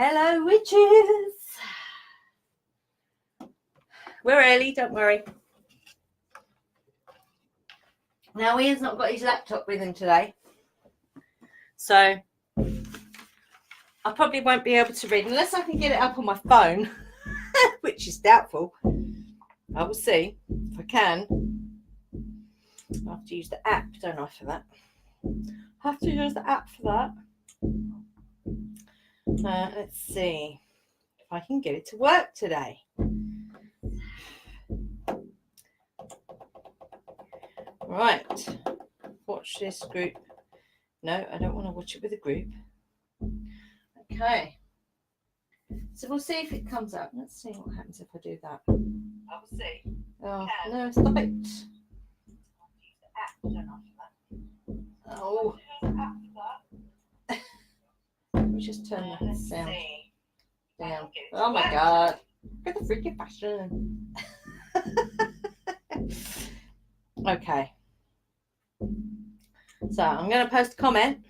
Hello, witches. We're early, don't worry. Now, Ian's not got his laptop with him today, so I probably won't be able to read unless I can get it up on my phone, which is doubtful. I will see if I can. I have to use the app, don't I, for that? I have to use the app for that. Let's see if I can get it to work today. Right, watch this group. No, I don't want to watch it with a group. Okay, so we'll see if it comes up. Let's see what happens if I do that. I will see. Oh, no, stop it. Oh, let me just turn the sound down. Oh my god, look at the freaking fashion. Okay, so I'm going to post a comment.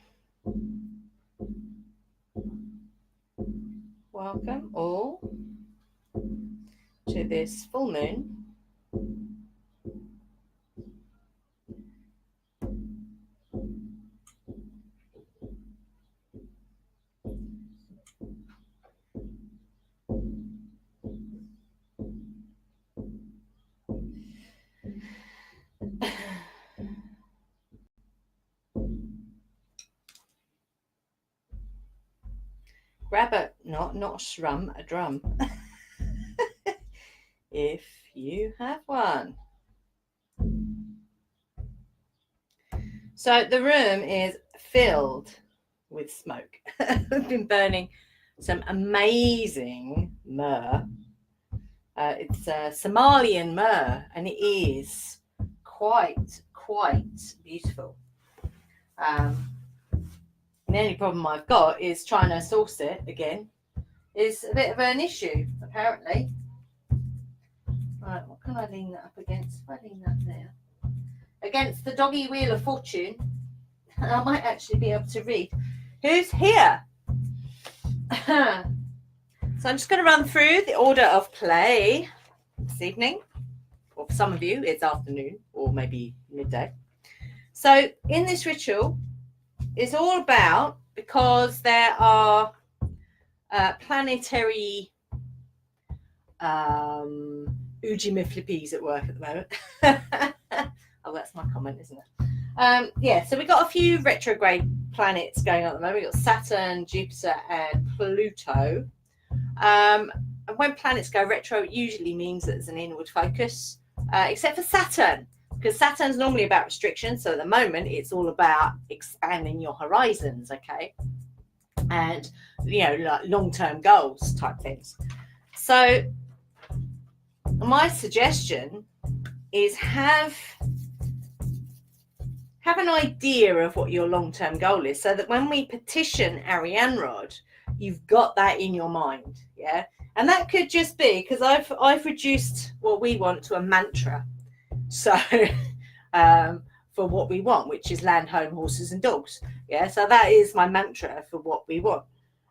Welcome all to this full moon. Grab a, not a shrum, a drum. If you have one. So the room is filled with smoke. We've been burning some amazing myrrh. It's Somalian myrrh, and it is quite beautiful. The only problem I've got is trying to source it again is a bit of an issue, apparently. Right, what can I lean that up against? If I lean that there. Against the doggy wheel of fortune, I might actually be able to read. Who's here? So I'm just going to run through the order of play this evening. Or for some of you, it's afternoon or maybe midday. So in this ritual, it's all about, because there are planetary Ujimiflippies at work at the moment. Oh, that's my comment, isn't it? Yeah, so we've got a few retrograde planets going on at the moment. We've got Saturn, Jupiter, and Pluto. And when planets go retro, it usually means that there's an inward focus, except for Saturn, because Saturn's normally about restriction. So at the moment, it's all about expanding your horizons, okay? And, you know, like long-term goals type things. So my suggestion is have an idea of what your long-term goal is, so that when we petition Arianrod, you've got that in your mind, yeah? And that could just be, because I've reduced what we want to a mantra. So for what we want, which is land, home, horses and dogs. Yeah, so that is my mantra for what we want.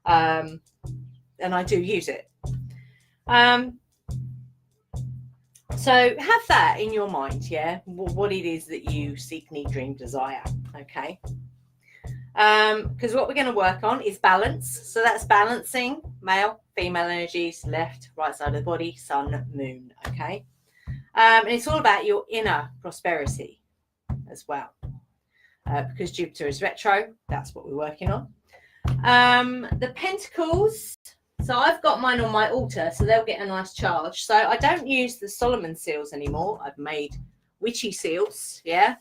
And I do use it. So have that in your mind, yeah, what it is that you seek, need, dream, desire, okay? Because what we're going to work on is balance. So that's balancing male, female energies, left, right side of the body, sun, moon, okay? And it's all about your inner prosperity as well. Because Jupiter is retro, that's what we're working on. The pentacles, so I've got mine on my altar, so they'll get a nice charge. So I don't use the Solomon seals anymore. I've made witchy seals, yeah.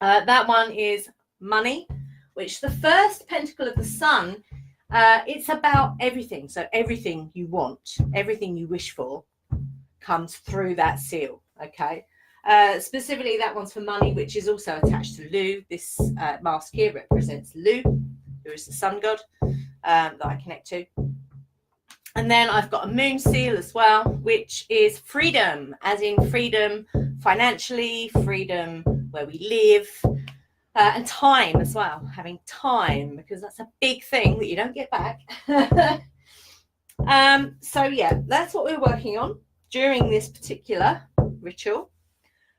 That one is money, which the first pentacle of the sun, it's about everything. So everything you want, everything you wish for comes through that seal, okay? Specifically, that one's for money, which is also attached to Lu. This mask here represents Lu, who is the sun god that I connect to. And then I've got a moon seal as well, which is freedom, as in freedom financially, freedom where we live, And time as well, having time, because that's a big thing that you don't get back. So yeah, that's what we're working on during this particular ritual.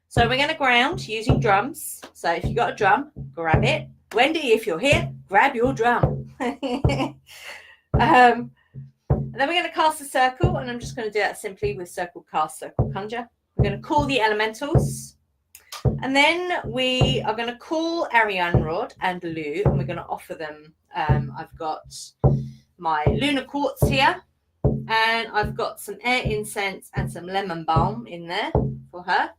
So we're going to ground using drums. So if you've got a drum, grab it. Wendy, if you're here, grab your drum. And then we're going to cast a circle, and I'm just going to do that simply with circle cast, circle conjure. We're going to call the elementals, and then we are going to call Arianrod and Lu, and we're going to offer them. I've got my lunar quartz here, and I've got some air incense and some lemon balm in there for her.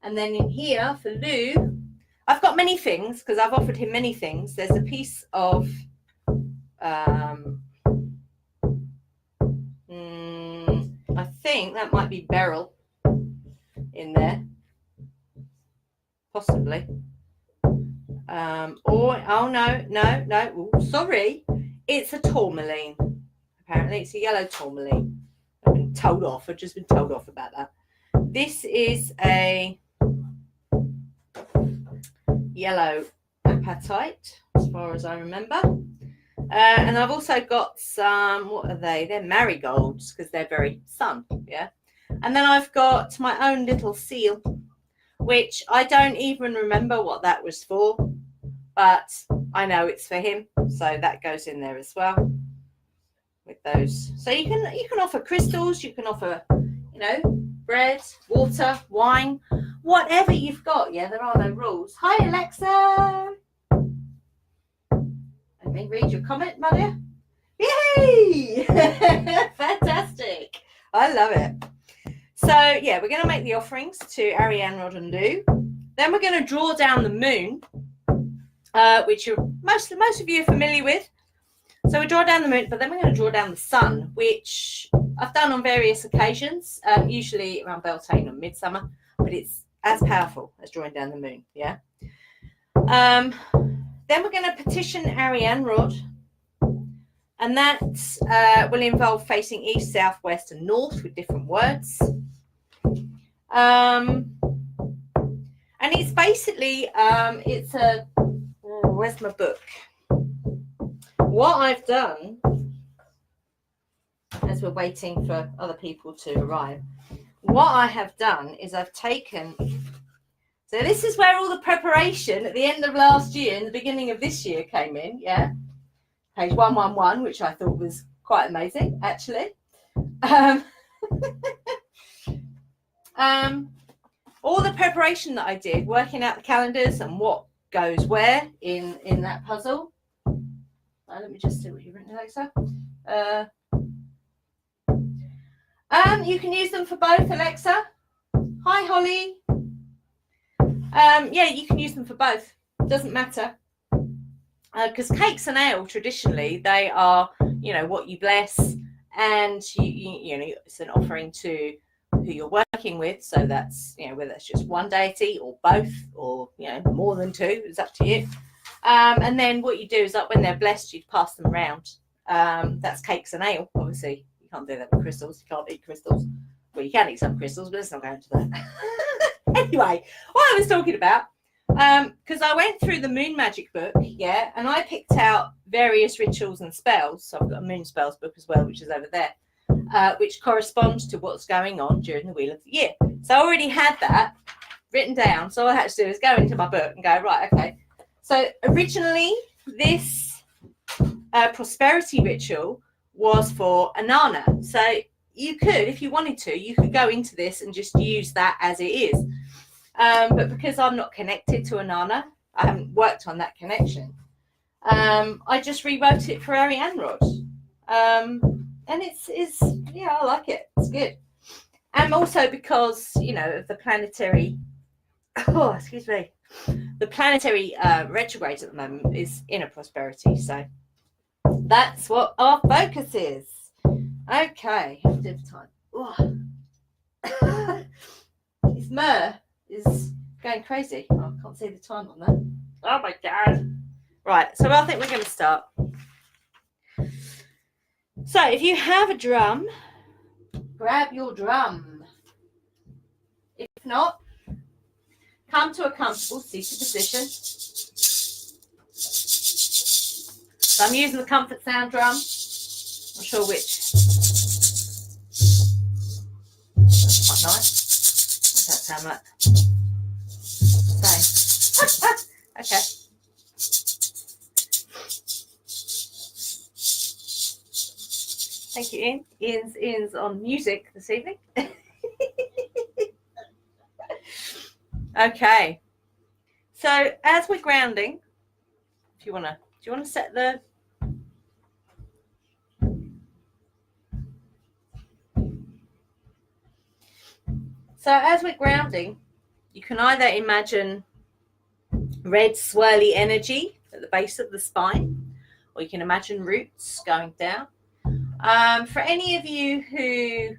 And then in here for Lu, I've got many things because I've offered him many things. There's a piece of I think that might be beryl in there, possibly. Or oh no, ooh, sorry, it's a tourmaline. Apparently, it's a yellow tourmaline. I've been told off. I've just been told off about that. This is a yellow apatite, as far as I remember. And I've also got some, what are they? They're marigolds because they're very sun, yeah. And then I've got my own little seal, which I don't even remember what that was for, but I know it's for him, so that goes in there as well with those. So you can offer crystals, you can offer, you know, bread, water, wine, whatever you've got. Yeah, there are no rules. Hi, Alexa. Let me read your comment, Maria. Yay! Fantastic. I love it. So, yeah, we're going to make the offerings to Arianrod and Lu. Then we're going to draw down the moon, which most of you are familiar with. So we draw down the moon, but then we're going to draw down the sun, which I've done on various occasions, usually around Beltane or Midsummer, but it's as powerful as drawing down the moon, yeah? Then we're going to petition Arianrod, and that will involve facing east, south, west, and north with different words. And it's basically, it's a, where's my book? What I've done, as we're waiting for other people to arrive, what I have done is I've taken, so this is where all the preparation at the end of last year and the beginning of this year came in, yeah? Page 111, which I thought was quite amazing, actually. All the preparation that I did, working out the calendars and what goes where in that puzzle. Let me just see what you've written, Alexa. You can use them for both, Alexa. Hi, Holly. Yeah, you can use them for both. Doesn't matter. Because cakes and ale, traditionally, they are, you know, what you bless, and you know, it's an offering to who you're working with. So that's, you know, whether it's just one deity or both, or, you know, more than two, it's up to you. And then what you do is, like, when they're blessed, you pass them around. That's cakes and ale. Obviously, you can't do that with crystals. You can't eat crystals. Well, you can eat some crystals, but let's not go into that. Anyway, what I was talking about, because I went through the Moon Magic book, yeah, and I picked out various rituals and spells. So I've got a Moon Spells book as well, which is over there, which corresponds to what's going on during the Wheel of the Year. So I already had that written down. So all I had to do is go into my book and go, right, okay. So originally, this prosperity ritual was for Anana. So you could, if you wanted to, you could go into this and just use that as it is. But because I'm not connected to Anana, I haven't worked on that connection. I just rewrote it for Arianrod. And it's yeah, I like it. It's good. And also because, you know, of the planetary, the planetary retrograde at the moment is inner prosperity. So that's what our focus is. Okay, how do time? His myrrh is going crazy. Oh, I can't see the time on that. Oh my God. Right, so I think we're going to start. So if you have a drum, grab your drum. If not, come to a comfortable seated position. So I'm using the comfort sound drum. Not sure which. That's quite nice. What's that sound like? Same. Okay. Thank you, Ian. Ian's on music this evening. Okay. So as we're grounding, if you want to, do you want to set the So as we're grounding, you can either imagine red swirly energy at the base of the spine, or you can imagine roots going down. For any of you who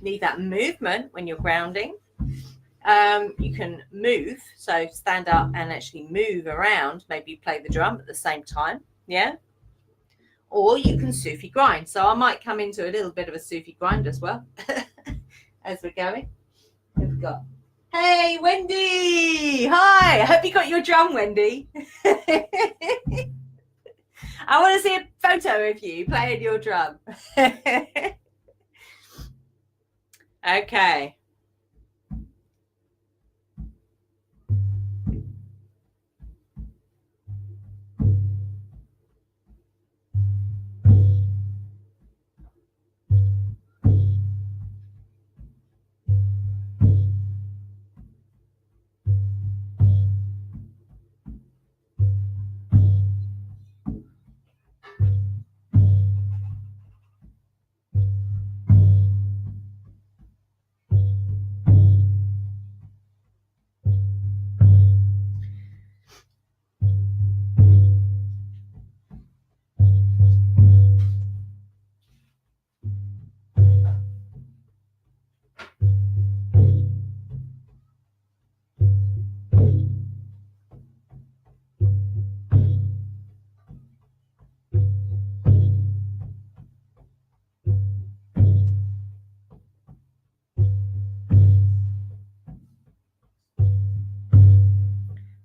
need that movement when you're grounding, you can move. So stand up and actually move around. Maybe play the drum at the same time. Yeah. Or you can Sufi grind. So I might come into a little bit of a Sufi grind as well as we're going. We've got, hey, Wendy. Hi. I hope you got your drum, Wendy. I want to see a photo of you playing your drum. Okay.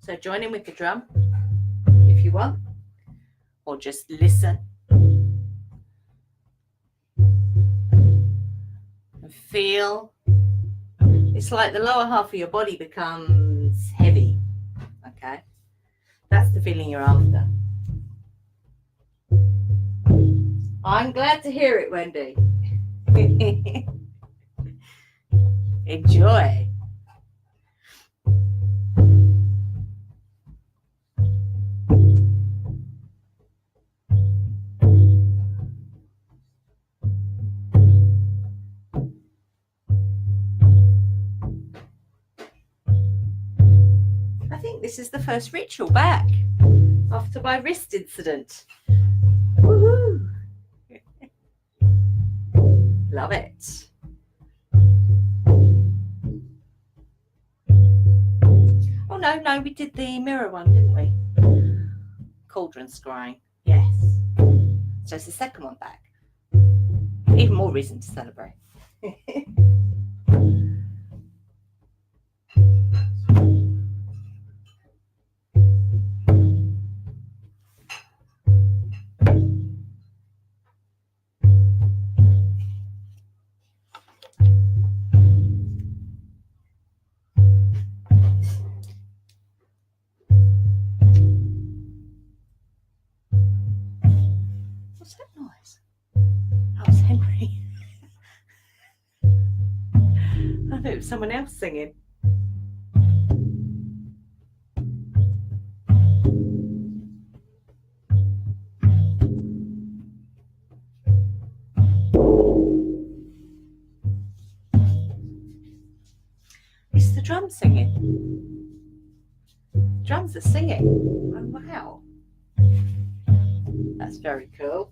So join in with the drum if you want, or just listen and feel. It's like the lower half of your body becomes heavy. Okay, that's the feeling you're after. I'm glad to hear it, Wendy. Enjoy. I think this is the first ritual back after my wrist incident. Woohoo! Love it. Oh no, we did the mirror one, didn't we? Cauldron scrying. Yes. So it's the second one back. Even more reason to celebrate. What's that noise? That was Henry. I thought it was someone else singing. It's the drum singing. Drums are singing. Oh, wow. That's very cool.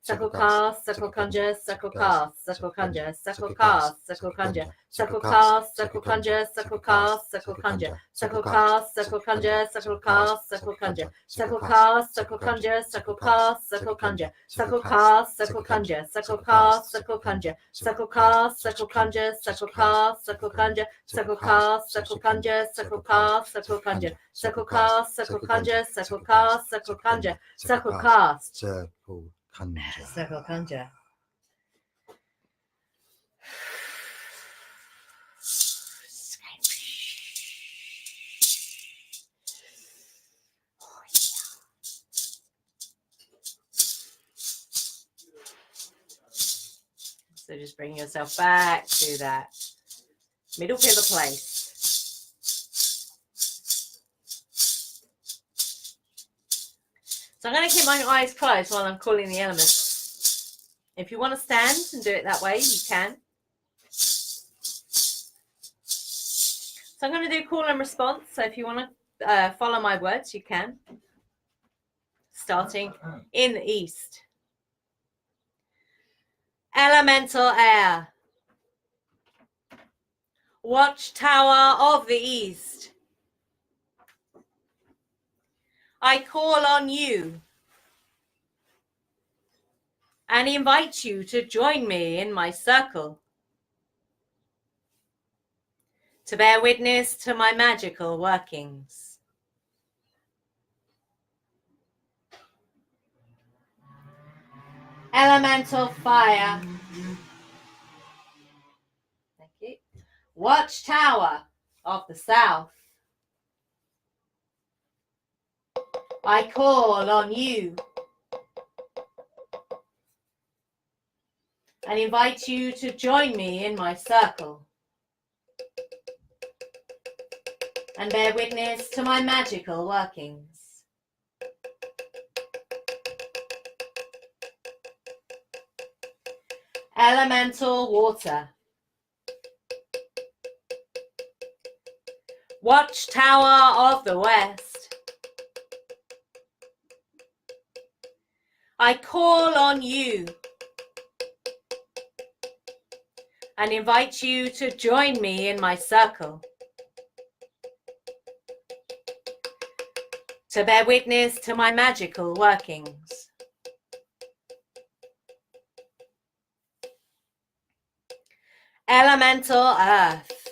suckle cast, suckle conjure, suckle cast, suckle conjure, suckle cast, suckle conjure, suckle cast, suckle conjure, suckle cast, suckle conjure, suckle cast, suckle conjure, suckle cast, suckle conjure, suckle cast, suckle conjure, suckle cast, suckle conjure, suckle cast, suckle conjure, suckle cast, suckle conjure, suckle cast, suckle conjure, suckle cast, suckle conjure, suckle cast, suckle conjure, suckle cast, suckle conjure, suckle cast, suckle conjure, suckle cast, suckle conjure, suckle cast, suckle conjure. So just bring yourself back to that middle pillar place. So I'm going to keep my eyes closed while I'm calling the elements. If you want to stand and do it that way, you can. So I'm going to do call and response. So if you want to follow my words, you can. Starting in the east. Elemental air. Watchtower of the east. I call on you and invite you to join me in my circle, to bear witness to my magical workings. Elemental fire. Thank you. Watchtower of the south. I call on you and invite you to join me in my circle and bear witness to my magical workings. Elemental water. Watchtower of the west. I call on you and invite you to join me in my circle, to bear witness to my magical workings. Elemental earth.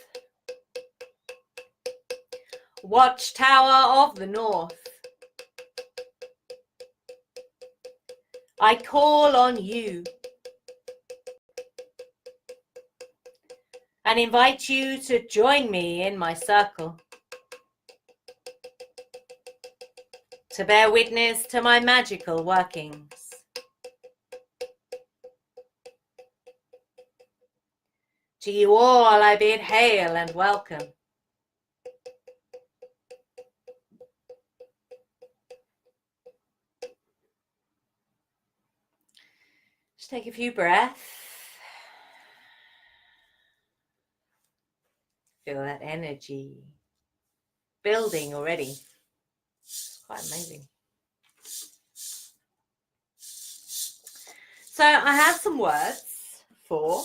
Watchtower of the north. I call on you and invite you to join me in my circle, to bear witness to my magical workings. To you all I bid hail and welcome. Just take a few breaths. Feel that energy building already. It's quite amazing. So I have some words for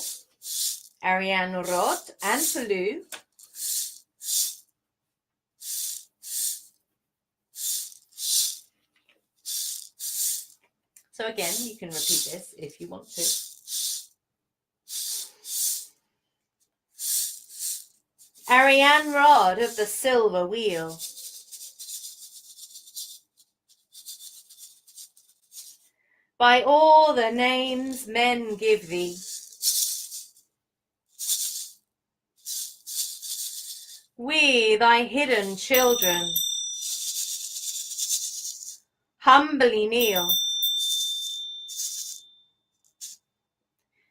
Ariane Rod and for Lou. So again, you can repeat this if you want to. Ariane Rod of the silver wheel. By all the names men give thee, we thy hidden children humbly kneel,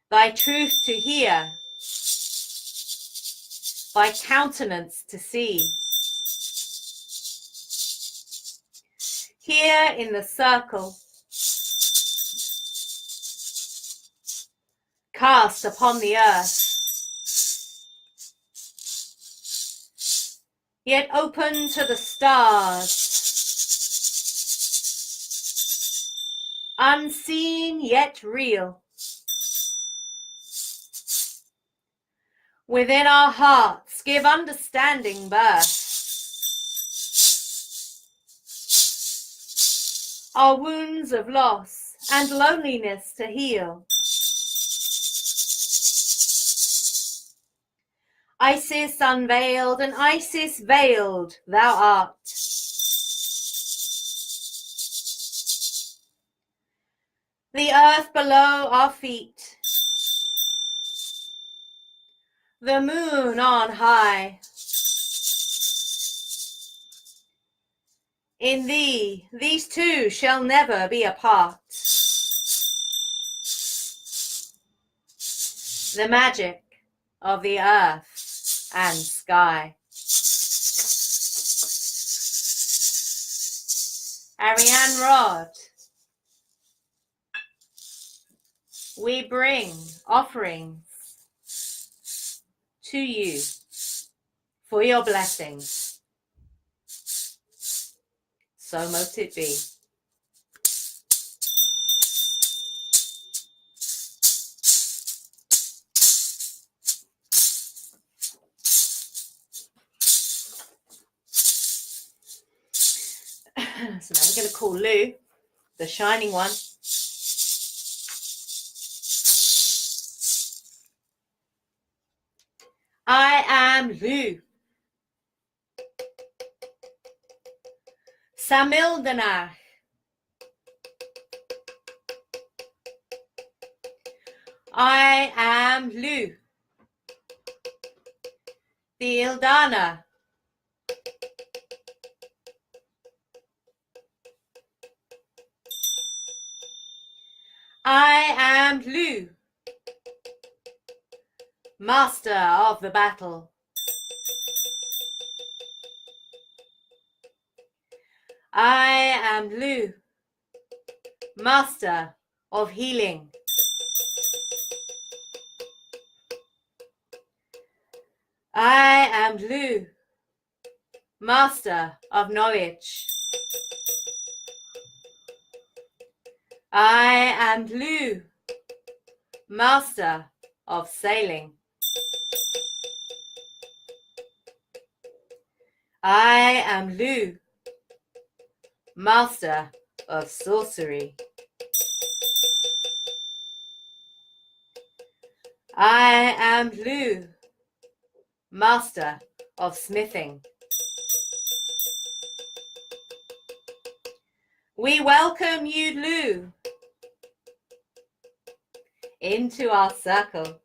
thy truth to hear, thy countenance to see. Here in the circle, cast upon the earth, yet open to the stars, unseen yet real. Within our hearts, give understanding birth. Our wounds of loss and loneliness to heal. Isis unveiled and Isis veiled thou art. The earth below our feet, the moon on high. In thee, these two shall never be apart. The magic of the earth and sky. Ariane Rod, we bring offerings to you for your blessings. So mote it be. So now we're going to call Lou, the shining one. I am Lou. Samildanach. I am Lou. The Ildana. I am Lou, master of the battle. I am Lou, master of healing. I am Lou, master of knowledge. I am Lou, master of sailing. I am Lou, master of sorcery. I am Lou, master of smithing. We welcome you, Lou, into our circle,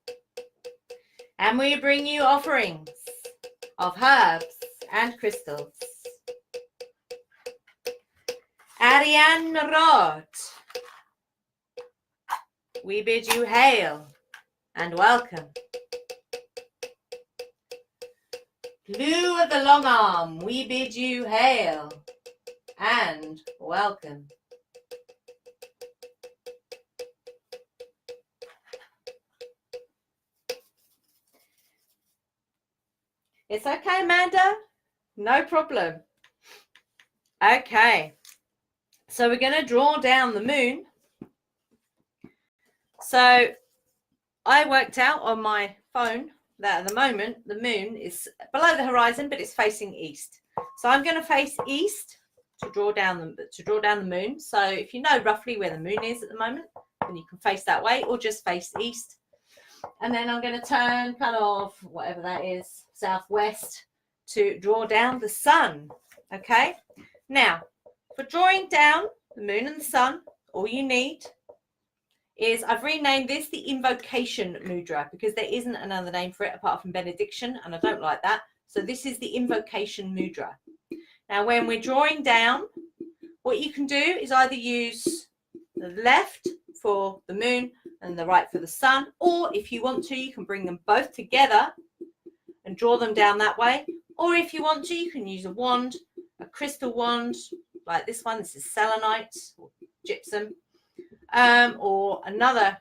and we bring you offerings of herbs and crystals. Ariane Rod, we bid you hail and welcome. Lou of the long arm, we bid you hail and welcome. It's okay, Amanda. No problem. Okay. So we're going to draw down the moon. So I worked out on my phone that at the moment the moon is below the horizon, but it's facing east. So I'm going to face east to draw down the moon. So if you know roughly where the moon is at the moment, then you can face that way or just face east. And then I'm going to turn kind of whatever that is, southwest, to draw down the sun. Okay. Now, for drawing down the moon and the sun, all you need is, I've renamed this the invocation mudra because there isn't another name for it apart from benediction, and I don't like that. So this is the invocation mudra. Now, when we're drawing down, what you can do is either use the left for the moon and the right for the sun, or if you want to, you can bring them both together and draw them down that way. Or if you want to, you can use a wand, a crystal wand, like this one. This is selenite or gypsum, or another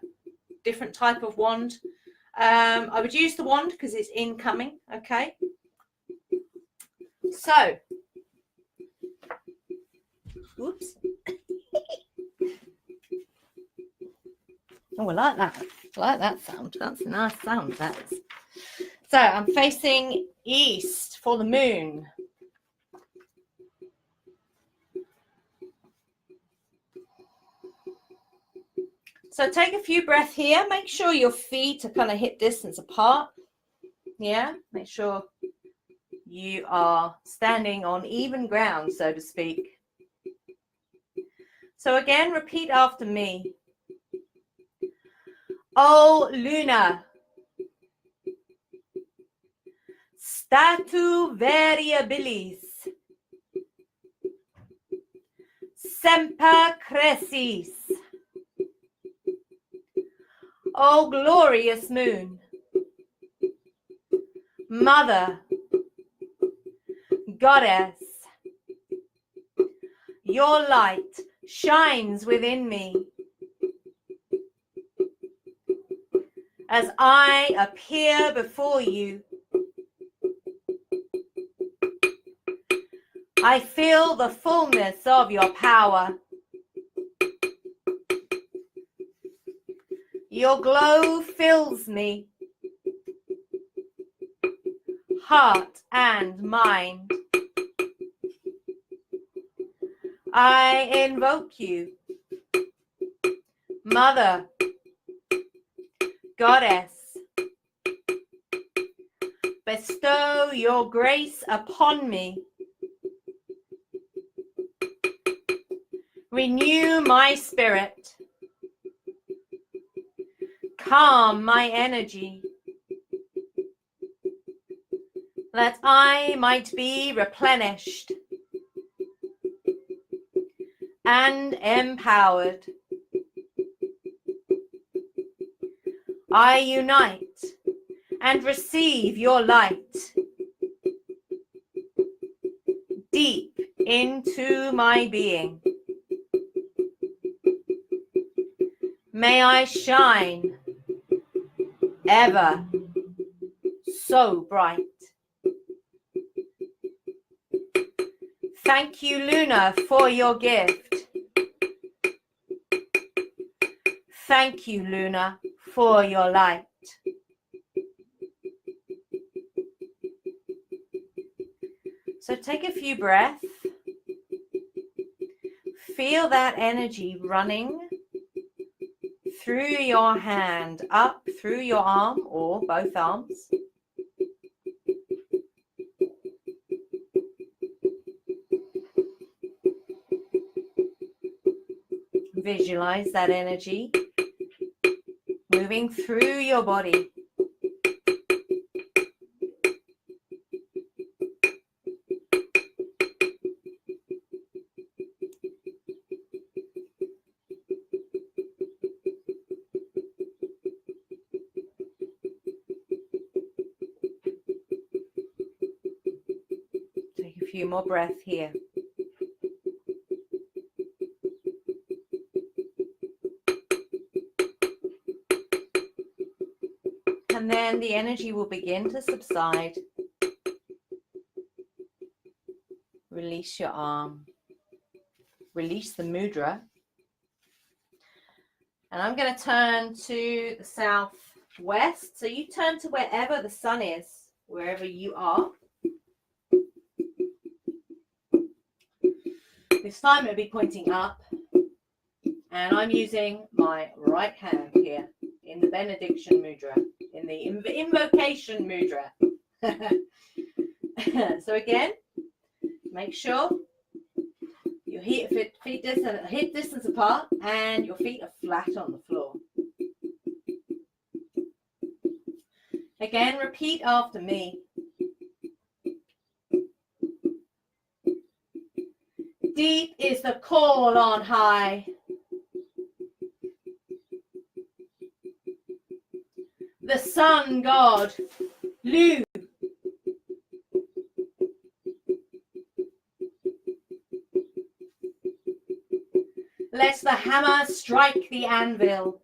different type of wand. I would use the wand because it's incoming. Okay. So, oops. Oh, I like that. I like that sound. That's a nice sound, that is. So I'm facing east for the moon. So take a few breaths here. Make sure your feet are kind of hip distance apart. Yeah, make sure you are standing on even ground, so to speak. So again, repeat after me. O Luna, statu variabilis, semper crescis. O glorious moon, mother, goddess, your light shines within me as I appear before you. I feel the fullness of your power. Your glow fills me, heart and mind. I invoke you, Mother, Goddess. Bestow your grace upon me. Renew my spirit. Calm my energy, that I might be replenished and empowered. I unite and receive your light deep into my being. May I shine ever so bright. Thank you, Luna, for your gift. Thank you, Luna, for your light. So take a few breaths. Feel that energy running through your hand, up through your arm or both arms. Visualize that energy moving through your body. Take a few more breaths here. And then the energy will begin to subside. Release your arm. Release the mudra. And I'm going to turn to the southwest. So you turn to wherever the sun is, wherever you are. This time it'll be pointing up. And I'm using my right hand here in the benediction mudra, in the invocation mudra. So again, make sure your feet hip distance apart and your feet are flat on the floor. Again, repeat after me. Deep is the call on high. The sun god, Lu. Let the hammer strike the anvil.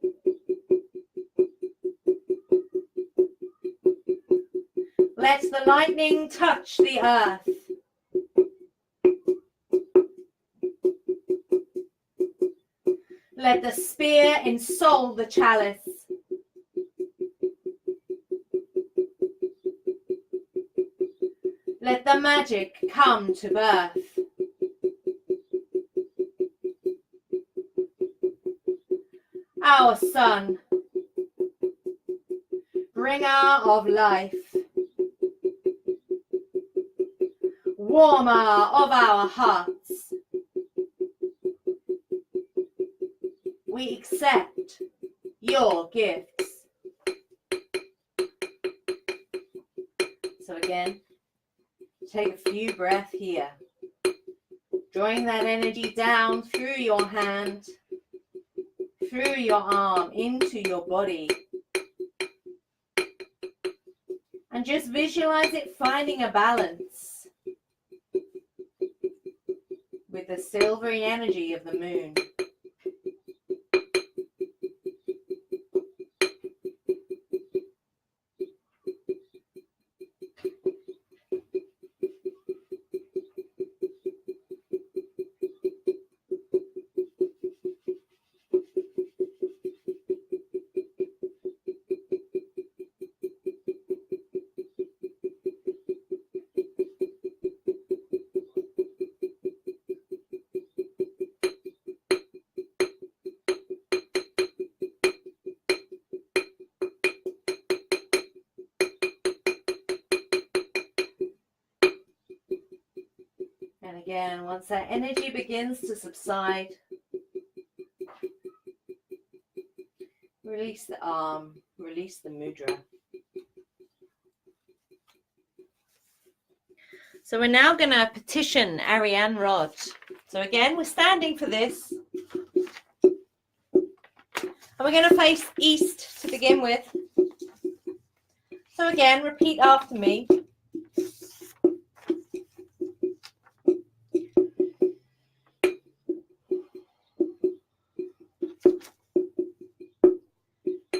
Let the lightning touch the earth. Let the spear ensoul the chalice. Let the magic come to birth. Our sun, bringer of life, warmer of our hearts, we accept your gifts. So again, take a few breaths here, drawing that energy down through your hand, through your arm, into your body. And just visualize it finding a balance with the silvery energy of the moon. And again, once that energy begins to subside, release the arm, release the mudra. So we're now going to petition Ariane Rod. So again, we're standing for this. And we're going to face east to begin with. So again, repeat after me.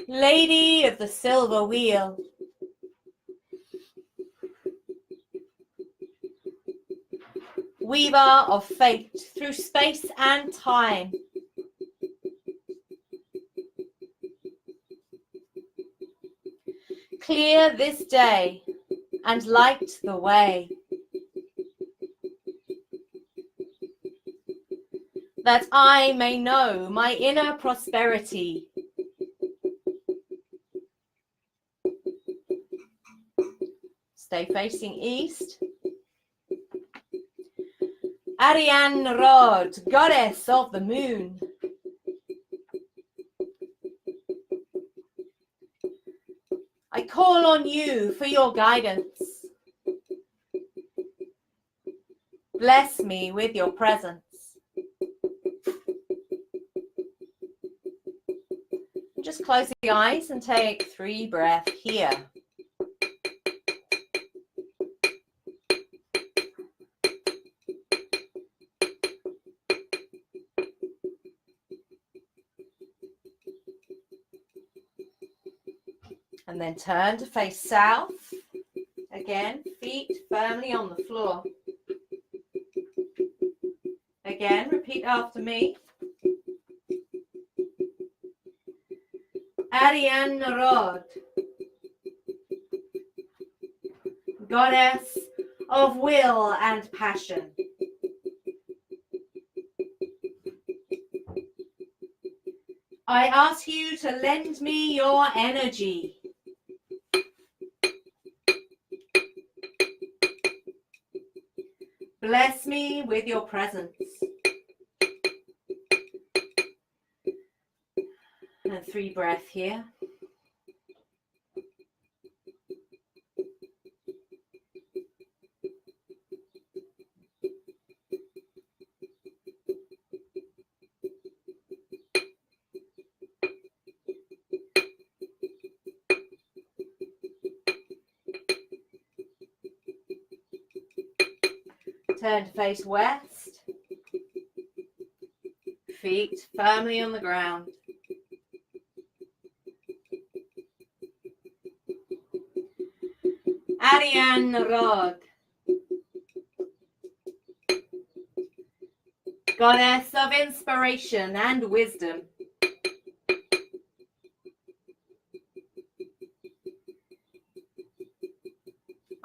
Lady of the Silver Wheel, weaver of fate through space and time, clear this day and light the way, that I may know my inner prosperity. Stay facing east. Ariane Rod, goddess of the moon. I call on you for your guidance. Bless me with your presence. Just close the eyes and take 3 breaths here. And then turn to face south. Again, feet firmly on the floor. Again, repeat after me. Ariane Rod, goddess of will and passion. I ask you to lend me your energy. Bless me with your presence. And 3 breaths here. Turn to face west. Feet firmly on the ground. Ariane Rod, goddess of inspiration and wisdom.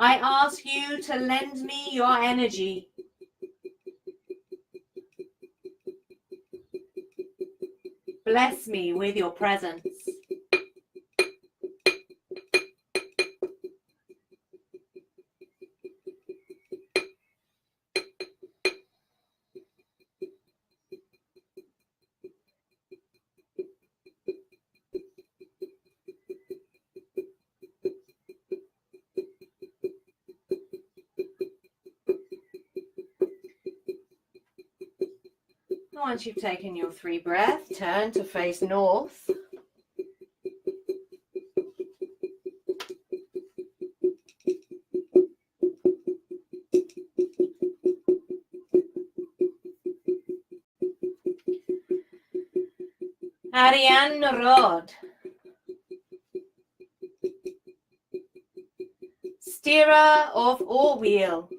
I ask you to lend me your energy. Bless me with your presence. Once you've taken your 3 breaths, turn to face north. Ariane Rod, steerer of all wheel,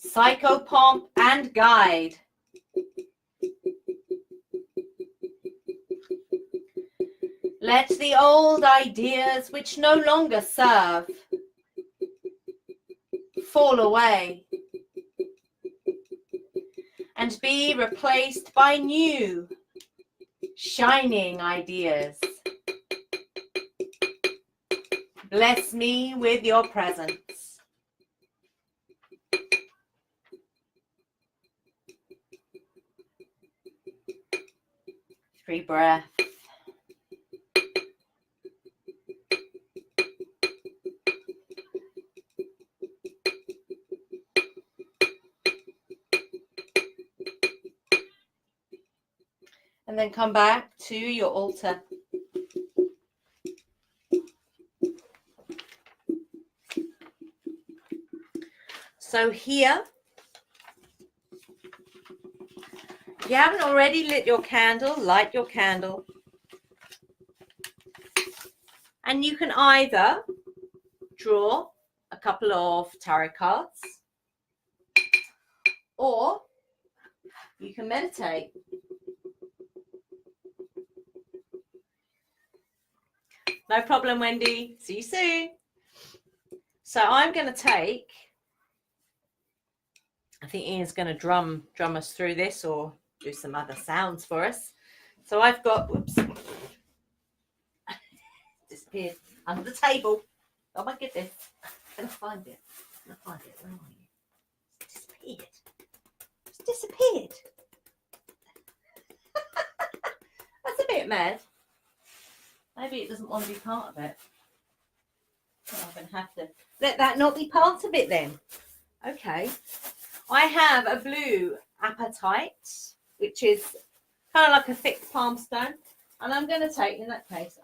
psychopomp and guide, let the old ideas which no longer serve fall away and be replaced by new, shining ideas. Bless me with your presence. Three breaths. And then come back to your altar. So here, if you haven't already lit your candle, light your candle. And you can either draw a couple of tarot cards, or you can meditate. No problem, Wendy. See you soon. So I'm going to take, I think Ian's going to drum us through this or do some other sounds for us. So I've got, whoops, disappeared under the table. Oh my goodness. I'm going to find it. Where are you? It's disappeared. It's disappeared. That's a bit mad. Maybe it doesn't want to be part of it. So I'm going to have to let that not be part of it then. Okay. I have a blue apatite, which is kind of like a thick palm stone. And I'm going to take, in that case,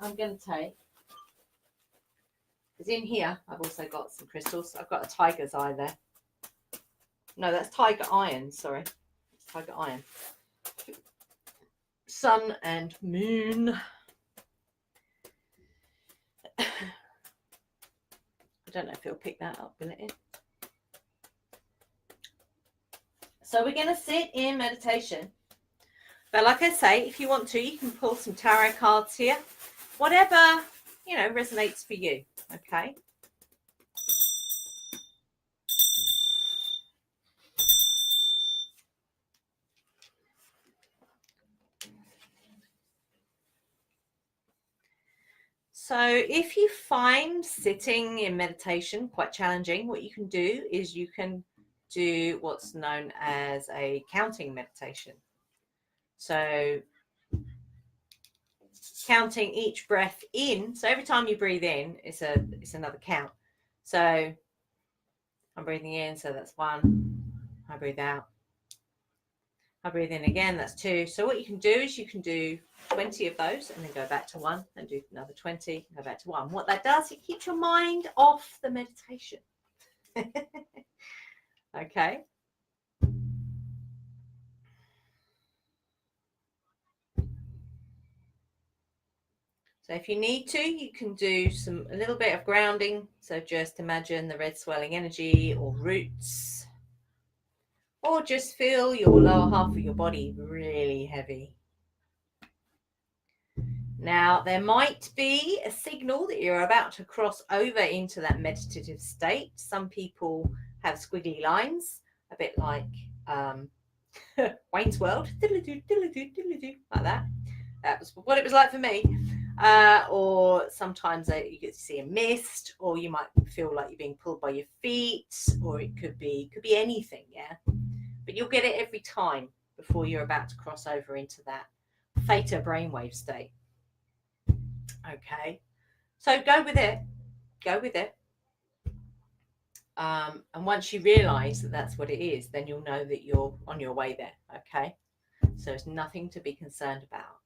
because in here, I've also got some crystals. I've got a tiger's eye there. No, that's tiger iron, sorry. It's tiger iron. Sun and moon. I don't know if it'll pick that up, will it? So we're going to sit in meditation. But like I say, if you want to, you can pull some tarot cards here. Whatever, resonates for you. Okay. So if you find sitting in meditation quite challenging, what you can do is you can do what's known as a counting meditation. So counting each breath in. So every time you breathe in, it's another count. So I'm breathing in, so that's 1. I breathe out. I breathe in again, that's 2. So what you can do is you can do 20 of those and then go back to 1 and do another 20, go back to 1. What that does, it keeps your mind off the meditation. Okay. So if you need to, you can do a little bit of grounding. So just imagine the red swelling energy or roots, or just feel your lower half of your body really heavy. Now, there might be a signal that you're about to cross over into that meditative state. Some people have squiggly lines, a bit like Wayne's World, like that. That was what it was like for me. Or sometimes you get to see a mist, or you might feel like you're being pulled by your feet, or it could be anything, yeah. But you'll get it every time before you're about to cross over into that theta brainwave state. Okay, so go with it. And once you realize that that's what it is, then you'll know that you're on your way there. Okay, so it's nothing to be concerned about.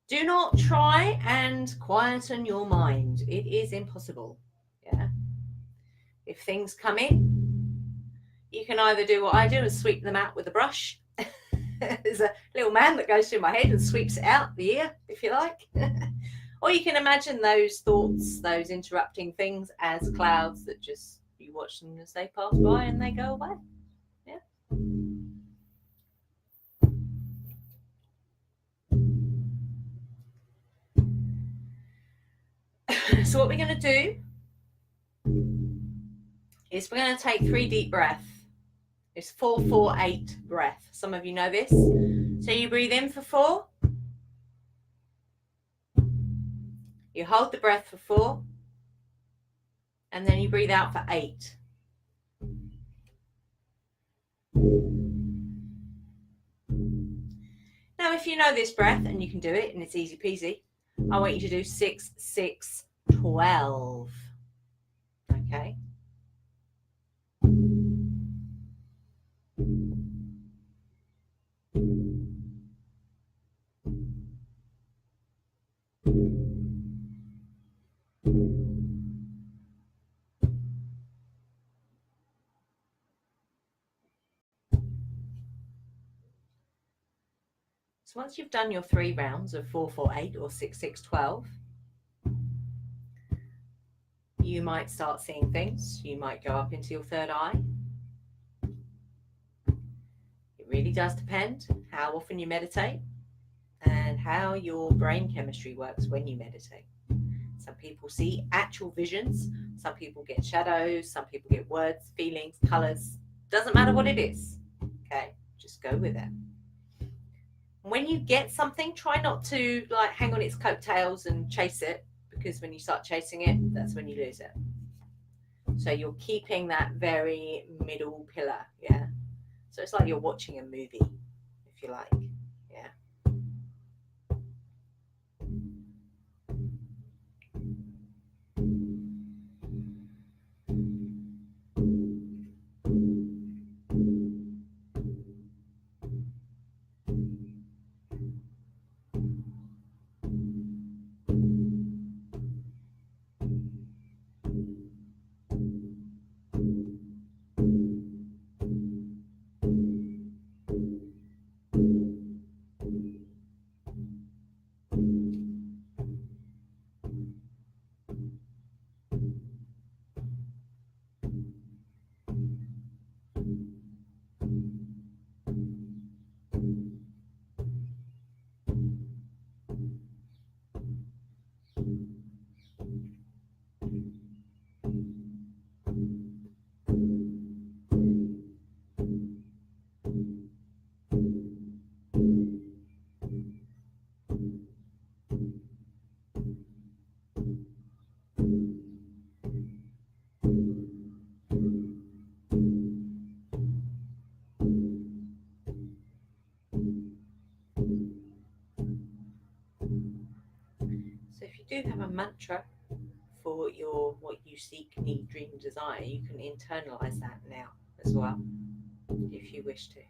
Do not try and quieten your mind. It is impossible. Yeah. If things come in, you can either do what I do and sweep them out with a brush. There's a little man that goes through my head and sweeps it out the ear, if you like. Or you can imagine those thoughts, those interrupting things, as clouds that just, you watch them as they pass by and they go away. Yeah. So what we're going to do is we're going to take 3 deep breaths. It's 4-4-8 breath. Some of you know this. So you breathe in for 4. You hold the breath for 4. And then you breathe out for 8. Now, if you know this breath and you can do it and it's easy peasy, I want you to do 6, 6, 12. Okay. So once you've done your 3 rounds of 4-4-8 or 6-6-12, you might start seeing things. You might go up into your third eye. It really does depend how often you meditate and how your brain chemistry works when you meditate. Some people see actual visions. Some people get shadows. Some people get words, feelings, colors. Doesn't matter what it is. Okay, just go with it. When you get something, try not to like hang on its coattails and chase it, because when you start chasing it, that's when you lose it. So you're keeping that very middle pillar, yeah. So it's like you're watching a movie, if you like, yeah. So if you do have a mantra for your what you seek, need, dream, desire, you can internalize that now as well, if you wish to.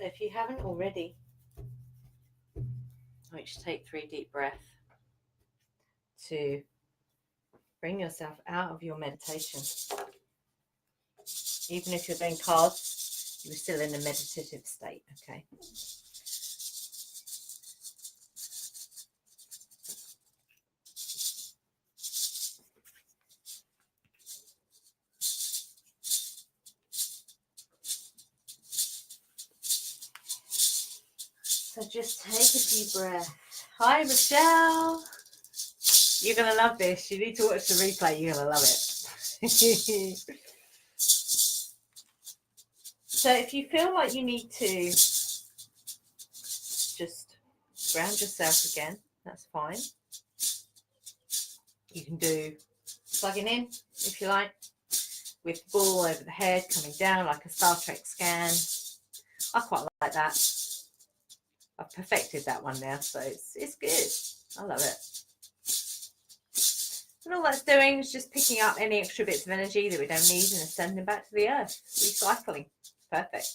So if you haven't already, I want you to take 3 deep breaths to bring yourself out of your meditation. Even if you're doing cards, you're still in a meditative state, okay? So just take a deep breath. Hi, Michelle. You're going to love this. You need to watch the replay. You're going to love it. So if you feel like you need to just ground yourself again, that's fine. You can do plugging in, if you like, with the ball over the head, coming down like a Star Trek scan. I quite like that. I've perfected that one now, so it's good. I love it. And all that's doing is just picking up any extra bits of energy that we don't need and sending back to the earth. Recycling. Perfect.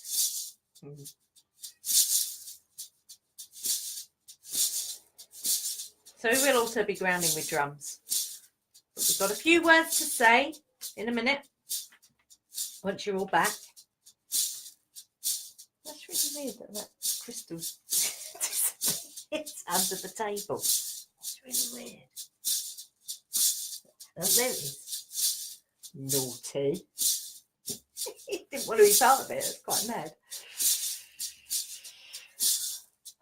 So we will also be grounding with drums. But we've got a few words to say in a minute, once you're all back. That's really weird that crystal it's under the table. It's really weird. Oh, there it is. Naughty. He didn't want to be part of it. It's quite mad.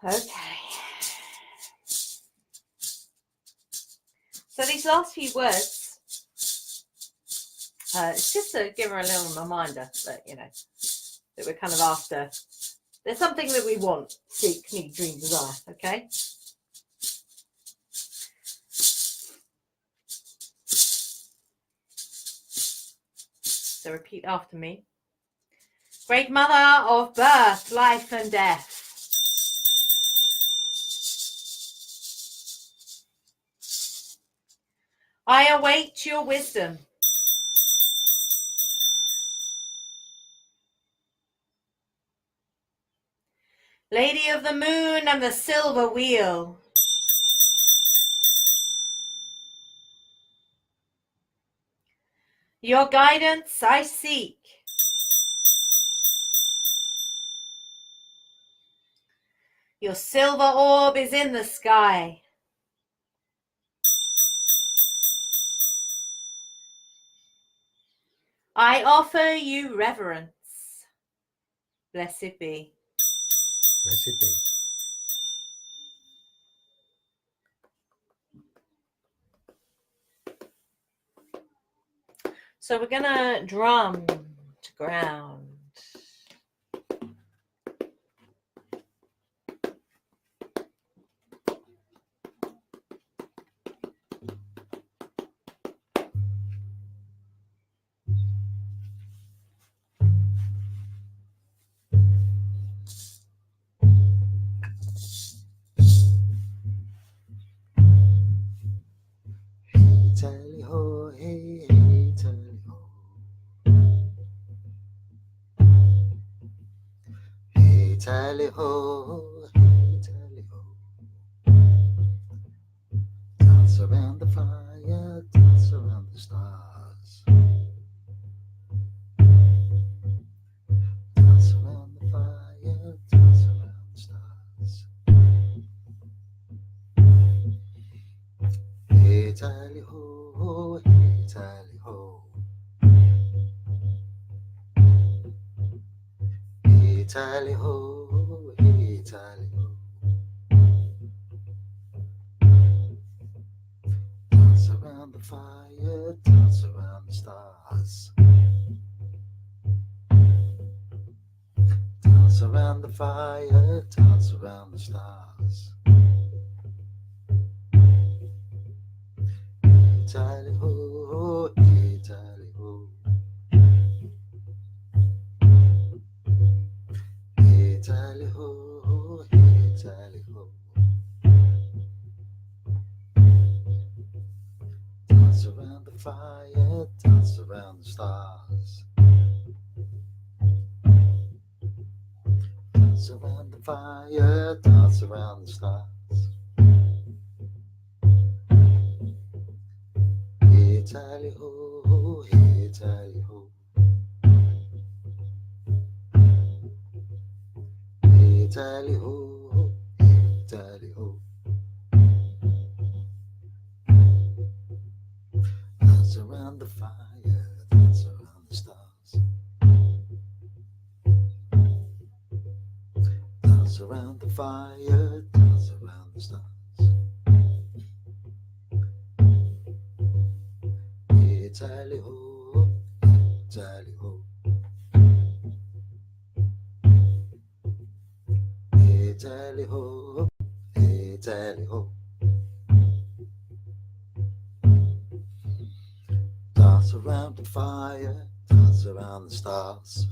Okay. So these last few words, it's just to give her a little reminder that, you know, that we're kind of after. There's something that we want, seek, need, dream, desire, okay? So repeat after me. Great Mother of birth, life and death. I await your wisdom. Lady of the moon and the silver wheel. Your guidance I seek. Your silver orb is in the sky. I offer you reverence. Blessed be. Blessed be. So we're going to drum to ground. Tally ho, hey, hey, tally ho. Hey, tally ho, hey, tally ho. Dance around the fire, dance around the stars. Dance around the fire, dance around the stars. Hey, tally ho, hey, tally ho. Hey, tally ho, hey, tally ho. Dance around the fire, dance around the stars. Dance around the fire, dance around the stars. Hey, tally ho, hey, tally ho. Hey, tally ho, hey, tally ho. Dance around the fire, dance around the stars. Dance around fire, dance around the stars. Hey, tally ho, hey, tally ho. Hey, tally ho, hey, tally ho. Dance around the fire, dance around the stars. Dance around the fire, dance around the stars. Hey, tally ho, tally ho. Hey, tally ho, hey, tally ho. Dance around the fire, dance around the stars.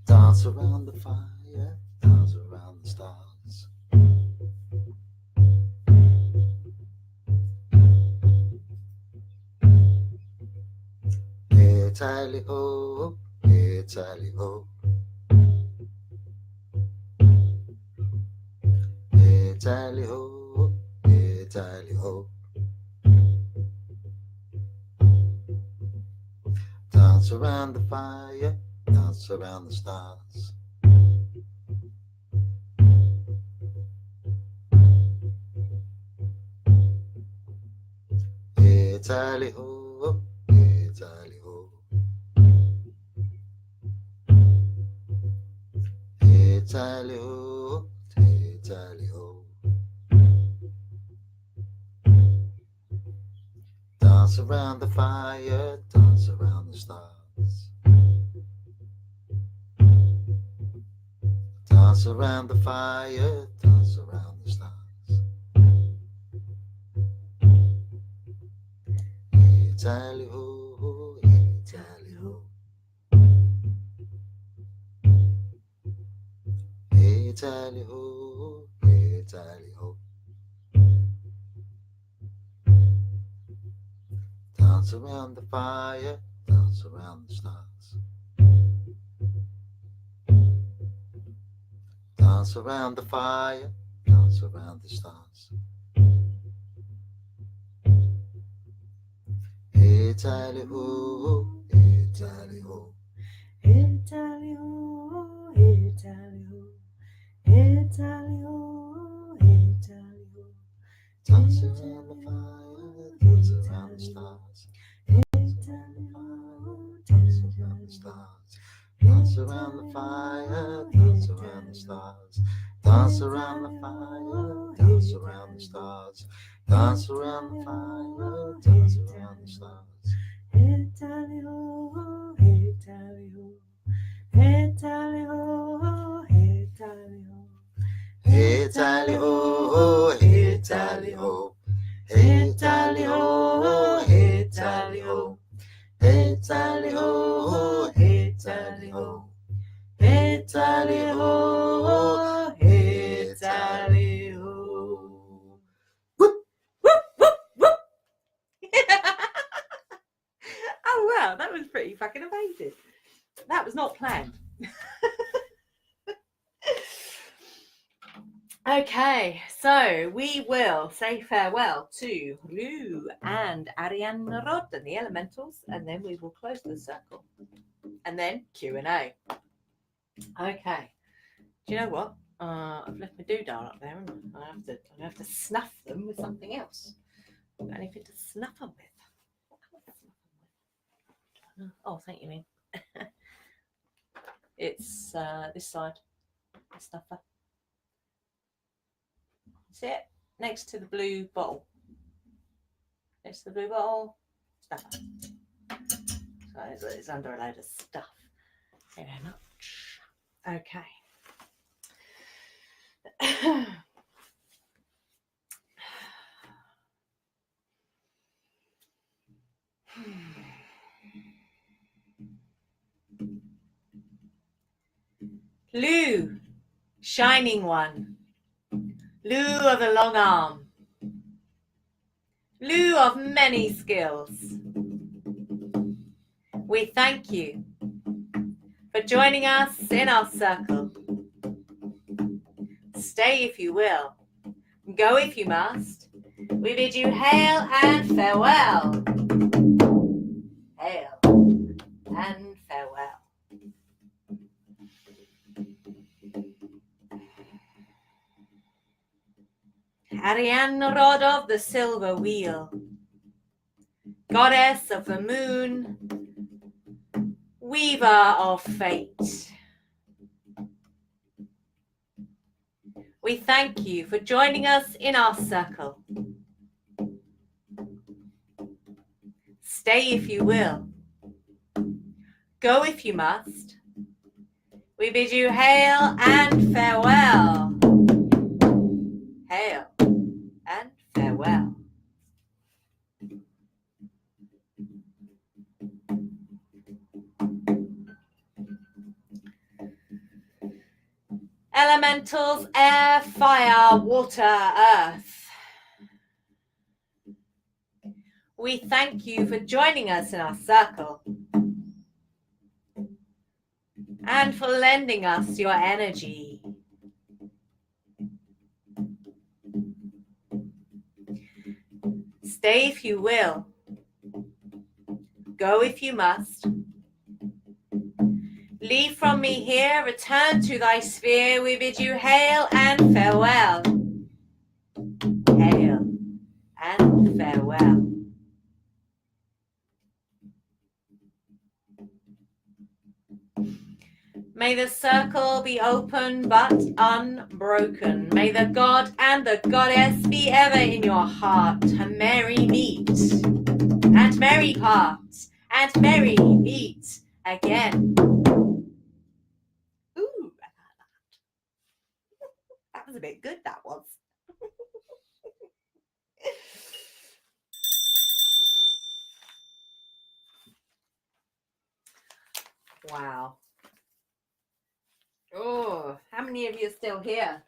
Dance around the fire, dance around the stars. Hey, tally ho, hey, tally ho. Hey, tally ho, hey, tally ho. Dance around the fire, dance around the stars. Hey, tally ho, hey, tally ho. Hey, tally ho, hey, tally ho. Dance around the fire, dance around the stars. Dance around the fire, dance around the stars. Hey, tally ho, hey, tally ho. Hey, tally ho, hey, tally ho. Dance around the fire, dance around the stars. Dance around the fire, dance around the stars. Hey, tally ho, hey, tally ho. Hey, tally ho, hey, tally ho. Hey, tally ho, hey, tally ho. Dance around the fire, dance around the stars. Dance around the fire, dance around the stars. Dance around the fire, dance around the stars. Dance around the fire, dance around the stars. Dance around the fire, dance around the stars. Hey, tally ho, hey, tally ho. Hey, tally ho, hey, tally ho. Hey, tally ho, hey, tally ho. Hey, tally ho, hey, tally ho. Hey, tally ho, hey, tally ho. Hey, tally ho, hey, tally ho. Whoop, whoop, whoop. Oh, wow, that was pretty fucking amazing. That was not planned. Okay, so we will say farewell to Lou and Ariane Rod and the Elementals, and then we will close the circle. And then Q&A. Okay. Do you know what? I've left my doodah up there, and I have to snuff them with something else. Got anything to snuff them with? What can I snuff them with? Oh, thank you, Min. It's this side, the snuffer. See it? Next to the blue bottle. Next to the blue bottle, snuffer. So it's under a load of stuff. Very much. Okay. Lou, shining one. Lou of the long arm. Lou of many skills. We thank you for joining us in our circle. Stay if you will, go if you must. We bid you hail and farewell. Hail and farewell. Ariane rod of the silver wheel, goddess of the moon, weaver of fate. We thank you for joining us in our circle. Stay if you will, go if you must. We bid you hail and farewell. Hail and farewell. Elementals, air, fire, water, earth. We thank you for joining us in our circle and for lending us your energy. Stay if you will, go if you must. Leave from me here, return to thy sphere. We bid you hail and farewell. Hail and farewell. May the circle be open but unbroken. May the god and the goddess be ever in your heart. A merry meet and merry part and merry meet again. Ooh, that was a bit good, that was. Wow. Oh, how many of you are still here?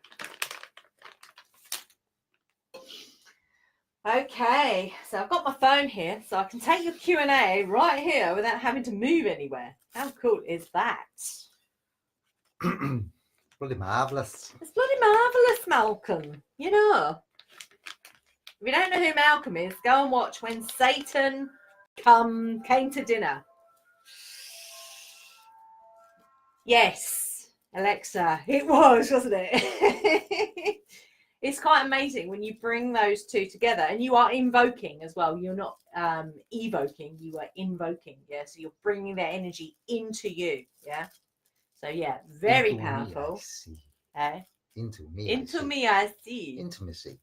Okay, so I've got my phone here, so I can take your Q&A right here without having to move anywhere. How cool is that? Bloody marvellous. It's bloody marvellous, Malcolm. You know, if you don't know who Malcolm is, go and watch When Satan Came to Dinner. Yes, Alexa, it was, wasn't it? It's quite amazing when you bring those two together, and you are invoking as well. You're not evoking, you are invoking. Yeah, so you're bringing their energy into you. Yeah, so yeah, very Into powerful. Me, I see. Eh? Into me, Into I see. me, I see. Intimacy.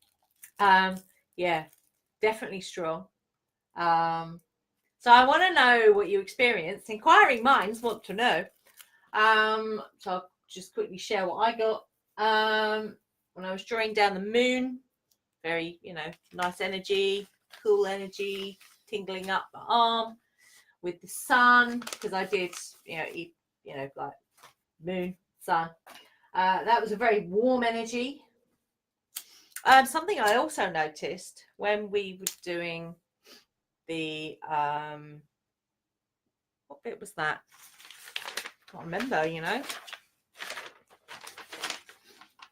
Yeah, definitely strong. So I want to know what you experienced. Inquiring minds want to know. So I'll just quickly share what I got. When I was drawing down the moon, very, nice energy, cool energy, tingling up my arm. With the sun, because I did, like moon, sun. That was a very warm energy. Something I also noticed when we were doing the, what bit was that? Can't remember,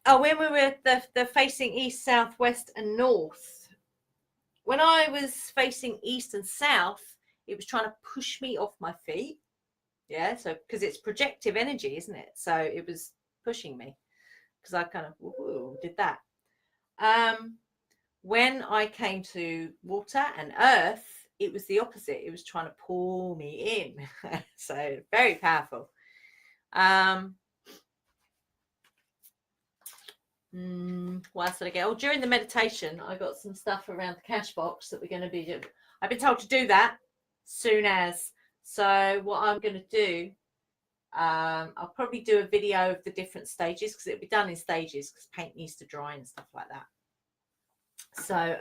Oh, when we were the facing east, south, west, and north. When I was facing east and south, it was trying to push me off my feet. Yeah, so because it's projective energy, isn't it? So it was pushing me because I kind of did that. When I came to water and earth, it was the opposite. It was trying to pull me in. So very powerful. What else did I get? Oh, during the meditation, I got some stuff around the cash box that we're going to be doing. I've been told to do that soon as. So what I'm going to do, I'll probably do a video of the different stages because it'll be done in stages because paint needs to dry and stuff like that. So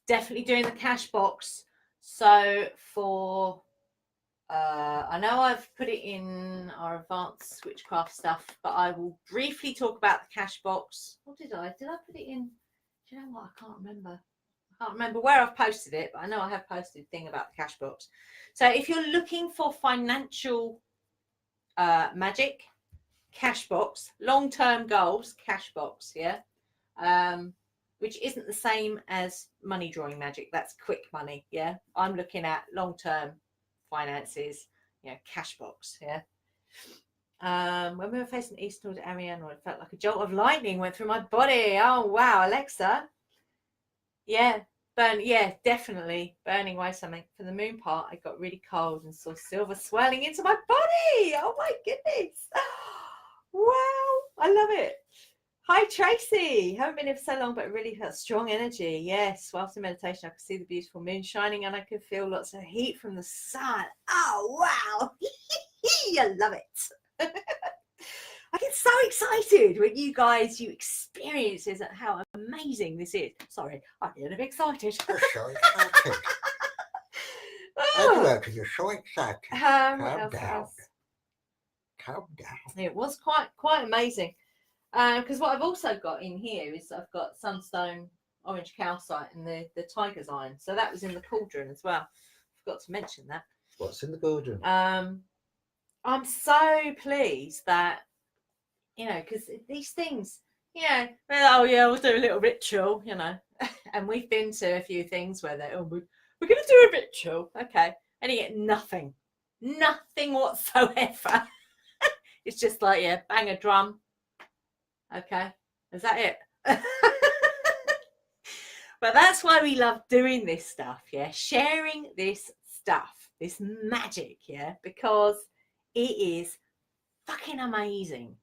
definitely doing the cash box. So for I know I've put it in our advanced witchcraft stuff, but I will briefly talk about the cash box. What did I put it in? Do you know what? I can't remember where I've posted it, but I know I have posted a thing about the cash box. So if you're looking for financial Magick, cash box, long-term goals, cash box, yeah. Which isn't the same as money drawing magic. That's quick money, yeah. I'm looking at long-term finances, cash box, yeah. When we were facing east towards Ariana, it felt like a jolt of lightning went through my body. Oh wow, Alexa. Yeah, definitely burning away something. For the moon part, I got really cold and saw silver swirling into my body. Oh my goodness. Wow, I love it. Hi Tracy, haven't been here for so long, but really felt strong energy. Yes, well, after meditation, I could see the beautiful moon shining and I could feel lots of heat from the sun. Oh wow, I love it. I get so excited when you experience this and how amazing this is. Sorry, I'm a little bit excited. You're so excited. You're so excited. Calm down. Calm down. It was quite amazing. Because what I've also got in here is I've got sunstone, orange calcite, and the tiger's iron. So that was in the cauldron as well. Forgot to mention that. What's in the cauldron? I'm so pleased that, because these things, oh yeah, we'll do a little ritual, and we've been to a few things where we're going to do a ritual, okay, and you get nothing whatsoever. It's just like, bang a drum, okay, is that it? But that's why we love doing this stuff, sharing this stuff, this magic, because it is fucking amazing,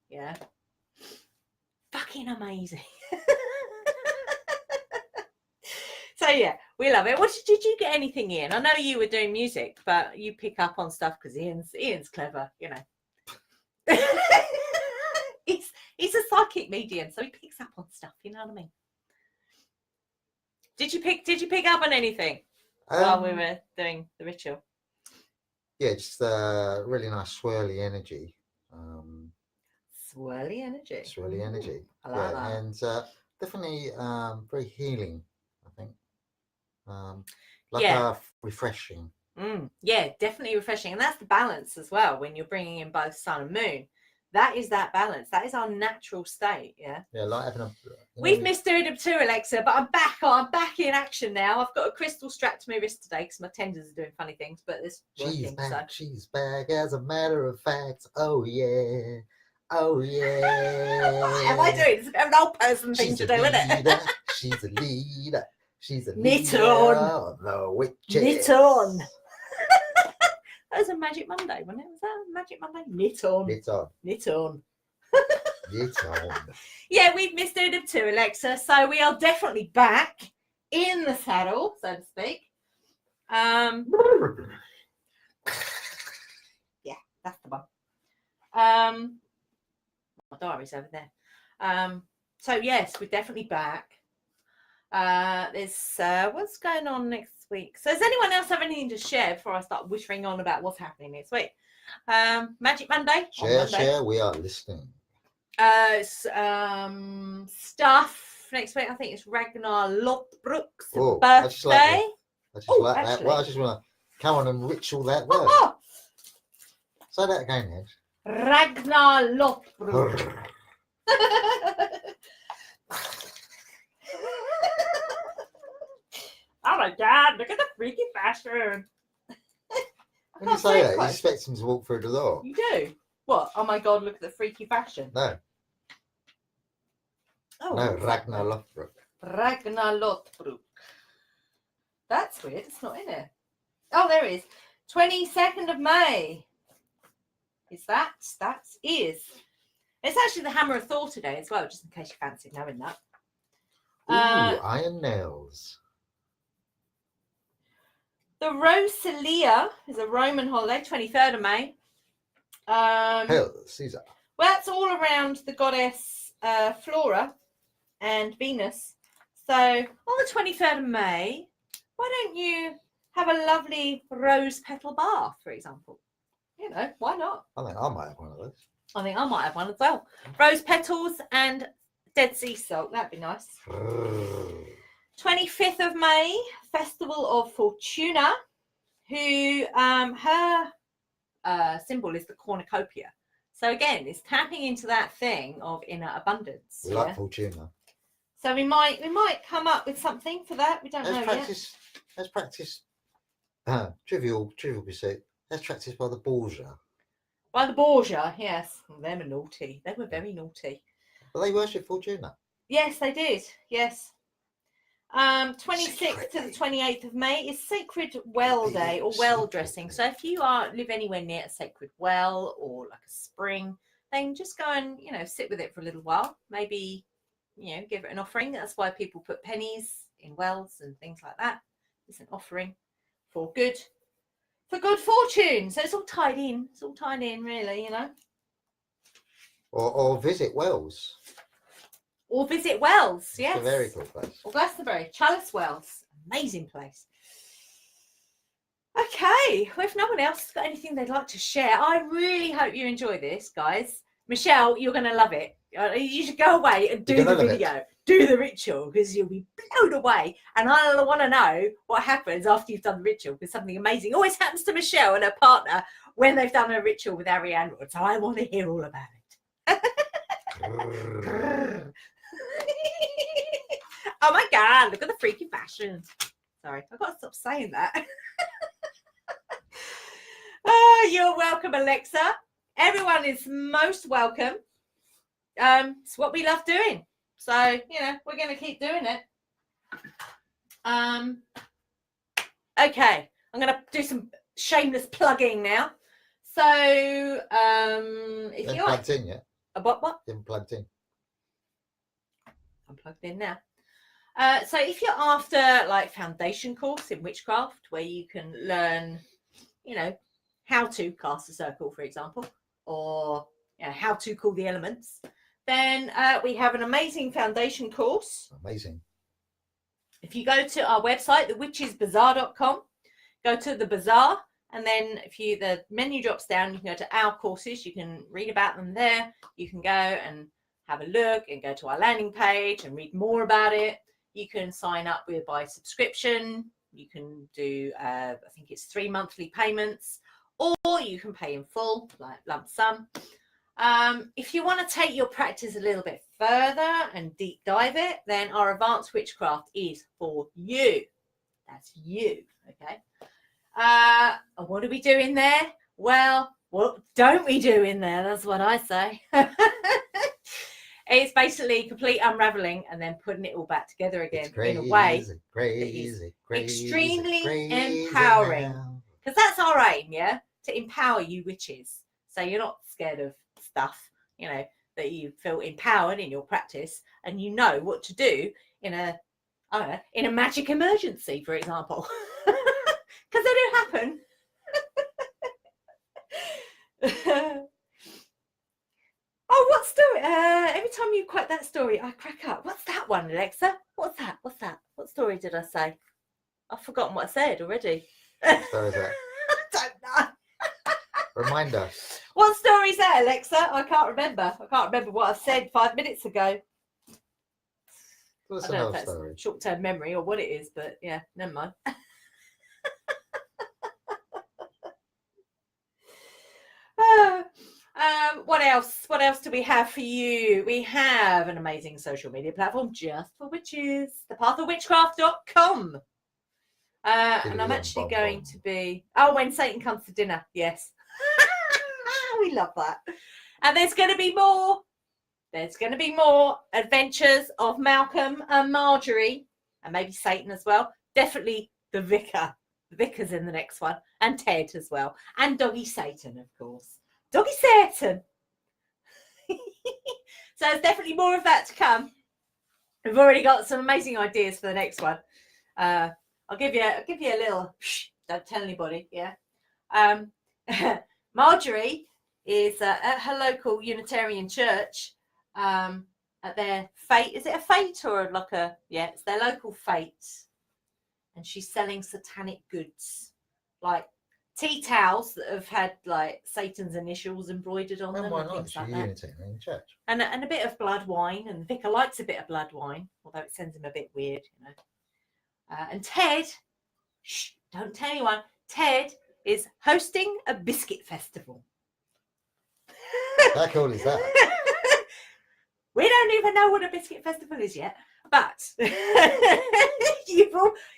fucking amazing. So we love it. Did you get anything in? I know you were doing music, but you pick up on stuff because Ian's clever, he's a psychic medium, so he picks up on stuff, you know what I mean? Did you pick up on anything while we were doing the ritual? Yeah, just really nice swirly energy. Swirly energy. Swirly energy. I like that. And definitely very healing, I think. Refreshing. Yeah, definitely refreshing. And that's the balance as well when you're bringing in both sun and moon. That is that balance. That is our natural state, Yeah, like having a... We've missed Iridium too, Alexa, but I'm back. I'm back in action now. I've got a crystal strapped to my wrist today because my tendons are doing funny things, but it's working. She's back, as a matter of fact. Oh, yeah. Oh, yeah. What am I doing? It's an old person thing to do, isn't it? She's a leader. She's a Knit leader. on. The witches. Knit on. That was a Magic Monday, wasn't it? Was that a Magic Monday? Knit on. Knit on. Knit on. Knit on. Yeah, we've missed Iridium too, Alexa. So we are definitely back in the saddle, so to speak. Yeah, that's the one. My diary's over there. So yes, we're definitely back. There's what's going on next week? So does anyone else have anything to share before I start whittering on about what's happening next week? Magic Monday. Share, we are listening. Stuff next week. I think it's Ragnar Lothbrok's birthday. I just like that. Well, I just want to come on and ritual that word. Say that again, Ed. Ragnar Lothbrok. Oh my God, look at the freaky fashion. When you say that, you expect him to walk through the door. You do? What? Oh my God, look at the freaky fashion. No. Oh, no, Ragnar Lothbrok. Ragnar Lothbrok. That's weird. It's not in here. Oh, there it is. 22nd of May. Is that? That is. It's actually the Hammer of Thor today as well, just in case you fancy knowing that. Ooh, iron nails. The Rosalia is a Roman holiday, 23rd of May. Hail Caesar. Well, that's all around the goddess Flora and Venus. So on the 23rd of May, why don't you have a lovely rose petal bath, for example? You know, why not? I think I might have one of those. I think I might have one as well. Rose petals and Dead Sea salt. That'd be nice. 25th of May, Festival of Fortuna, who her symbol is the cornucopia. So again, it's tapping into that thing of inner abundance. We like Fortuna. So we might come up with something for that. We don't know Let's practice. Trivial pursuit. Let's practice by the Borgia. By the Borgia, yes. They were naughty. They were very naughty. But they worship Fortuna. Yes, they did. Yes. 26th to the 28th of May is Sacred Well Day or well dressing. So if you live anywhere near a sacred well or like a spring, then just go and, sit with it for a little while. Maybe, give it an offering. That's why people put pennies in wells and things like that. It's an offering for good fortune. So it's all tied in. It's all tied in, really, Or visit wells. Or visit Wells, yes. It's a very cool place. Or Glastonbury, Chalice Wells. Amazing place. Okay, well, if no one else has got anything they'd like to share, I really hope you enjoy this, guys. Michelle, you're going to love it. You should go away and do the video. Do the ritual, because you'll be blown away. And I want to know what happens after you've done the ritual, because something amazing always happens to Michelle and her partner when they've done a ritual with Ariane Rod. So I want to hear all about it. Oh my God, look at the freaky fashion. Sorry, I've got to stop saying that. Oh, you're welcome, Alexa. Everyone is most welcome. It's what we love doing. So, we're going to keep doing it. Okay, I'm going to do some shameless plugging now. So, if you're plugged in yet? What? Been plugged in. I'm plugged in now. So if you're after like foundation course in witchcraft where you can learn, how to cast a circle, for example, or how to call the elements, then we have an amazing foundation course. Amazing. If you go to our website, thewitchesbazaar.com, go to the bazaar, and then the menu drops down, you can go to our courses. You can read about them there. You can go and have a look and go to our landing page and read more about it. You can sign up by subscription. You can do, I think it's 3 monthly payments, or you can pay in full, like lump sum. If you want to take your practice a little bit further and deep dive it, then our advanced witchcraft is for you. That's you, okay? What do we do in there? Well, what don't we do in there? That's what I say. It's basically complete unraveling and then putting it all back together again in a way extremely empowering. Because that's our aim, to empower you witches. So you're not scared of stuff, that you feel empowered in your practice and you know what to do in a magic emergency, for example. Because they do happen. Oh, what story? Every time you quote that story, I crack up. What's that one, Alexa? What's that? What story did I say? I've forgotten what I said already. What story is that? I don't know. Remind us. What story is that, Alexa? I can't remember. I can't remember what I said 5 minutes ago. What's I don't know another if that's story? short-term memory or what it is, but yeah, never mind. What else? What else do we have for you? We have an amazing social media platform just for witches, thepathofwitchcraft.com. And I'm actually going to be... Oh, when Satan comes to dinner. Yes. We love that. And there's going to be more. There's going to be more adventures of Malcolm and Marjorie, and maybe Satan as well. Definitely the vicar. The vicar's in the next one. And Ted as well. And Doggy Satan, of course. Doggy Satan. So there's definitely more of that to come. We've already got some amazing ideas for the next one. I'll give you a little don't tell anybody, yeah. Marjorie is at her local Unitarian church at their fete. Is it a fete or like a it's their local fete, and she's selling satanic goods like tea towels that have had like Satan's initials embroidered on them and things like that. Unitarian church. And a bit of blood wine, and the vicar likes a bit of blood wine, although it sends him a bit weird, and Ted, don't tell anyone, Ted is hosting a biscuit festival. How cool is that? We don't even know what a biscuit festival is yet, but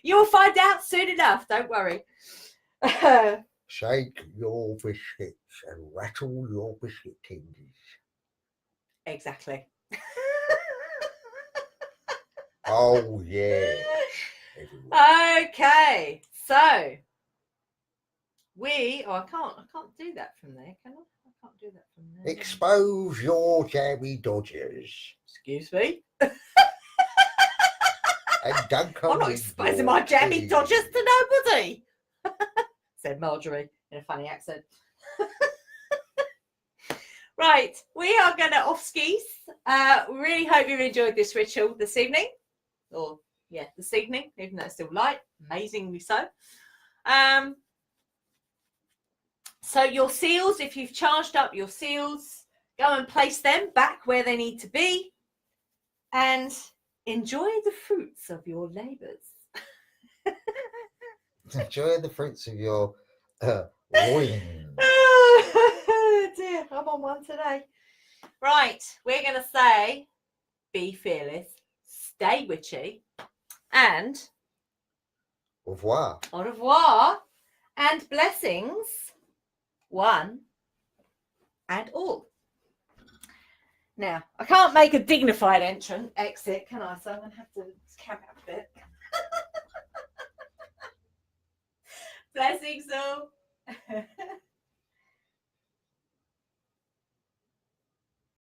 you'll find out soon enough. Don't worry. Shake your biscuits and rattle your biscuit tins. Exactly. Oh yeah. Everyone. Okay, so I can't do that from there, can I? I can't do that from there. Expose your jammy dodgers. Excuse me. And dunk 'em I'm not with exposing your my jammy tea. dodgers to nobody, said Marjorie in a funny accent. Right, we are going to off skis. Really hope you've enjoyed this ritual this evening. Or, yeah, this evening, even though it's still light. Amazingly so. So your seals, if you've charged up your seals, go and place them back where they need to be. And enjoy the fruits of your labours. Enjoy the fruits of your loins. Oh dear, I'm on one today. Right, we're going to say, be fearless, stay witchy, and Au revoir. au revoir, and blessings, one and all. Now, I can't make a dignified exit, can I? So I'm going to have to camp out a bit. Blessings all.